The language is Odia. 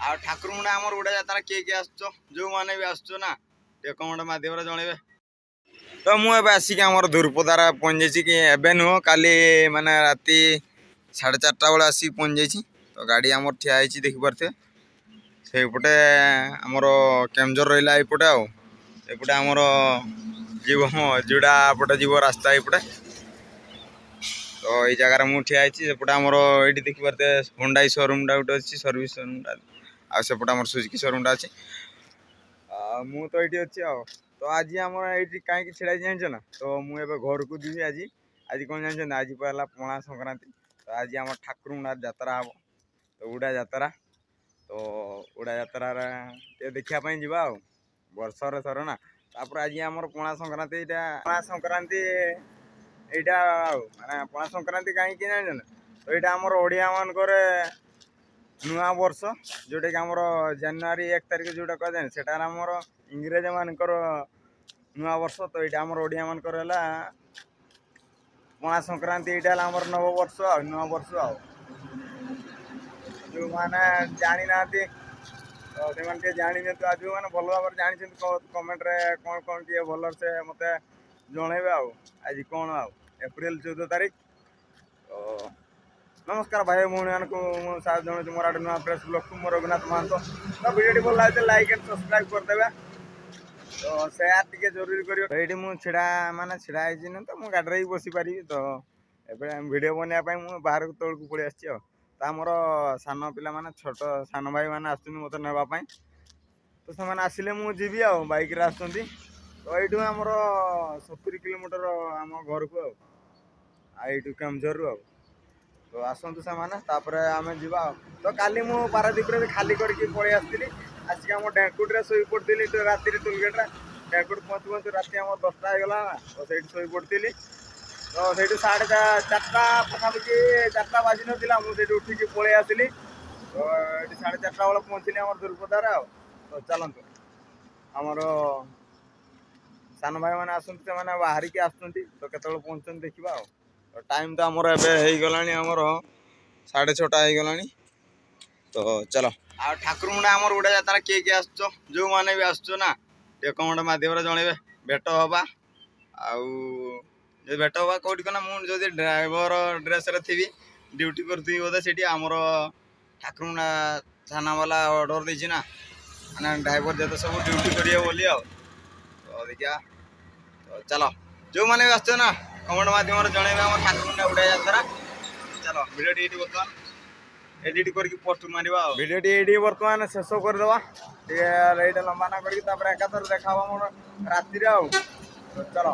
ଆଉ ଠାକୁର ମୁଣ୍ଡା ଆମର ଉଡ଼ା ଯାତ୍ରା କିଏ କିଏ ଆସୁଛ ଯେଉଁମାନେ ବି ଆସୁଛ ନା ଟିକେ କମେଣ୍ଟ ମାଧ୍ୟମରେ ଜଣେଇବେ। ତ ମୁଁ ଏବେ ଆସିକି ଆମର ଧୂର୍ପଦାରା ପହଞ୍ଚିଯାଇଛି କି ଏବେ ନୁହଁ କାଲି ମାନେ ରାତି 4:30 ବେଳେ ଆସିକି ପହଞ୍ଚିଯାଇଛି। ତ ଗାଡ଼ି ଆମର ଠିଆ ହେଇଛି ଦେଖିପାରୁଥିବେ। ସେଇପଟେ ଆମର କେଉଁଝର ରହିଲା ଏଇପଟେ ଆଉ ଏପଟେ ଆମର ଯିବ ଯୋଡ଼ା ପଟେ ଯିବ ରାସ୍ତା ଏଇପଟେ। ତ ଏଇ ଜାଗାରେ ମୁଁ ଠିଆ ହେଇଛି। ସେପଟେ ଆମର ଏଇଠି ଦେଖିପାରୁଥିବେ ହୁଣ୍ଡାଇ ସୋରୁମ୍ଟା ଗୋଟେ ଅଛି ସର୍ଭିସ୍ ସୋରୁମ୍ଟା। ଆଉ ସେପଟେ ଆମର ସୁଜୁକି ସୋରୁମ୍ଟା ଅଛି। ମୁଁ ତ ଏଇଠି ଅଛି ଆଉ। ତ ଆଜି ଆମର ଏଇଠି କାହିଁକି ଛିଡ଼ା ହେଇଛି ଜାଣିଛ ନା? ତ ମୁଁ ଏବେ ଘରକୁ ଯିବି ଆଜି। ଆଜି କ'ଣ ଜାଣିଛନ୍ତି? ଆଜି ହେଲା ପଣା ସଂକ୍ରାନ୍ତି। ତ ଆଜି ଆମର ଠାକୁରଙ୍କ ଯାତ୍ରା ହେବ। ତ ଉଡ଼ା ଯାତ୍ରା। ତ ଉଡ଼ା ଯାତ୍ରାରେ ଟିକେ ଦେଖିବା ପାଇଁ ଯିବା ଆଉ। ବର୍ଷରେ ଥରେ ନା। ତାପରେ ଆଜି ଆମର ପଣା ସଂକ୍ରାନ୍ତି ଏଇଟା ଆଉ ମାନେ ପଣା ସଂକ୍ରାନ୍ତି କାହିଁକି ଜାଣିଛ ନା? ତ ଏଇଟା ଆମର ଓଡ଼ିଆ ମାନଙ୍କର ନୂଆ ବର୍ଷ, ଯେଉଁଟାକି ଆମର ଜାନୁଆରୀ 1 ତାରିଖ ଯେଉଁଟା କୁହାଯାଏ ସେଇଟା ହେଲା ଆମର ଇଂରେଜ ମାନଙ୍କର ନୂଆ ବର୍ଷ। ତ ଏଇଟା ଆମର ଓଡ଼ିଆ ମାନଙ୍କର ହେଲା ପଣା ସଂକ୍ରାନ୍ତି। ଏଇଟା ହେଲା ଆମର ନବବର୍ଷ ଆଉ ନୂଆ ବର୍ଷ ଆଉ। ଯେଉଁମାନେ ଜାଣିନାହାନ୍ତି ତ ସେମାନେ ଟିକେ ଜାଣିନିଅନ୍ତୁ। ଆଉ ଯେଉଁମାନେ ଭଲ ଭାବରେ ଜାଣିଛନ୍ତି କମେଣ୍ଟରେ କ'ଣ ଟିକେ ଭଲସେ ମୋତେ ଜଣେଇବେ ଆଉ। ଆଜି କ'ଣ ଆଉ ଏପ୍ରିଲ 14 ତାରିଖ। ତ ନମସ୍କାର ଭାଇ ଭଉଣୀମାନଙ୍କୁ ମୁଁ ସାହାଯ୍ୟ ଜଣାଉଛି। ମୋର ଗୋଟେ ନୂଆ ପ୍ରେସ୍ ବ୍ଲଗ୍କୁ ମୁଁ ରଘୁନାଥ ମହାନ୍ତ। ତ ଭିଡ଼ିଓଟି ଭଲ ଲାଗିଲେ ଲାଇକ୍ ଆଣ୍ଡ ସବସ୍କ୍ରାଇବ୍ କରିଦେବେ। ତ ସେୟାର ଟିକେ ଜରୁରୀ କରିବ। ଏଇଠି ମୁଁ ଛିଡ଼ା ହେଇଛି ନା, ତ ମୁଁ ଗାଡ଼ିରେ ବି ବସିପାରିବି। ତ ଏବେ ଭିଡ଼ିଓ ବନେଇବା ପାଇଁ ମୁଁ ବାହାରକୁ ତଳକୁ ପଳେଇ ଆସିଛି ଆଉ। ତ ଆମର ସାନ ପିଲାମାନେ ଛୋଟ ସାନ ଭାଇମାନେ ଆସୁଛନ୍ତି ମୋତେ ନେବା ପାଇଁ। ତ ସେମାନେ ଆସିଲେ ମୁଁ ଯିବି ଆଉ। ବାଇକ୍ରେ ଆସୁଛନ୍ତି। ତ ଏଇଠୁ ଆମର 70 କିଲୋମିଟର ଆମ ଘରକୁ ଆଉ ଏଇଠୁ କେଉଁଝରରୁ ଆଉ। ତ ଆସନ୍ତୁ ସେମାନେ ତାପରେ ଆମେ ଯିବା ଆଉ। ତ କାଲି ମୁଁ ପାରାଦ୍ୱୀପରେ ଖାଲି କରିକି ପଳେଇ ଆସିଥିଲି। ଆସିକି ଆମ ଡ୍ୟାଙ୍କୁଟିରେ ଶୋଇ ପଡ଼ିଥିଲି ରାତିରେ ଟୋଲଗେଟ୍ରେ। ଡ୍ୟାଙ୍କୁଟି ପହଞ୍ଚୁ ପହଞ୍ଚୁ ରାତି ଆମର 10ଟା ହେଇଗଲା ନା। ତ ସେଇଠି ଶୋଇ ପଡ଼ିଥିଲି। ତ ସେଇଠୁ 4:30 ପାଖାପାଖି 4ଟା ବାଜିନଥିଲା ମୁଁ ସେଇଠୁ ଉଠିକି ପଳେଇ ଆସିଲି। ତ ଏଠି 4:30 ବେଳେ ପହଞ୍ଚିଲି ଆମର ଧୂର୍ପଦାରେ ଆଉ। ତ ଚାଲନ୍ତୁ ଆମର ସାନ ଭାଇମାନେ ଆସନ୍ତି, ସେମାନେ ବାହାରିକି ଆସୁଛନ୍ତି। ତ କେତେବେଳେ ପହଞ୍ଚୁଛନ୍ତି ଦେଖିବା ଆଉ। ତ ଟାଇମ୍ ତ ଆମର ଏବେ ହେଇଗଲାଣି ଆମର 6:30 ହେଇଗଲାଣି। ତ ଚାଲ। ଆଉ ଠାକୁର ମୁଣ୍ଡା ଆମର ଉଡ଼ା ଯାତ୍ରା କିଏ କିଏ ଆସୁଛ ଯେଉଁମାନେ ବି ଆସୁଛ ନା ଟିକେ କମେଣ୍ଟ ମାଧ୍ୟମରେ ଜଣେଇବେ। ଭେଟ ହବା ଆଉ ଯଦି ଭେଟ ହବା କେଉଁଠି କନା ମୁଁ ଯଦି ଡ୍ରାଇଭର ଡ୍ରେସ୍ରେ ଥିବି ଡ୍ୟୁଟି କରୁଥିବି ବୋଧେ ସେଠି ଆମର ଠାକୁର ମୁଣ୍ଡା ଥାନାବାଲା ଅର୍ଡ଼ର ଦେଇଛି ନା ମାନେ ଡ୍ରାଇଭର ଯେତେ ସବୁ ଡ୍ୟୁଟି କରିବେ ବୋଲି ଆଉ। ତ ଦେଖିବା। ତ ଚାଲ ଯେଉଁମାନେ ବି ଆସୁଛ ନା କମେଣ୍ଟ ମାଧ୍ୟମରେ ଜଣେଇବେ ଆମର ଠାକୁର ମୁଣ୍ଡା ଉଡ଼ା ଯାତ୍ରା। ଚାଲ ଭିଡ଼ିଓଟି ଏଇଠି ବର୍ତ୍ତମାନ ଏଡ଼ିଟ୍ କରିକି ପୋଷ୍ଟ ମାରିବା ଆଉ। ଭିଡ଼ିଓଟି ଏଇଠି ବର୍ତ୍ତମାନ ଶେଷ କରିଦେବା। ଟିକେ ଏଇଟା ଲମ୍ବା ନା କରିକି ତାପରେ ଏକାଥରେ ଦେଖା ହବ ମୋର ରାତିରେ ଆଉ। ତ ଚାଲ।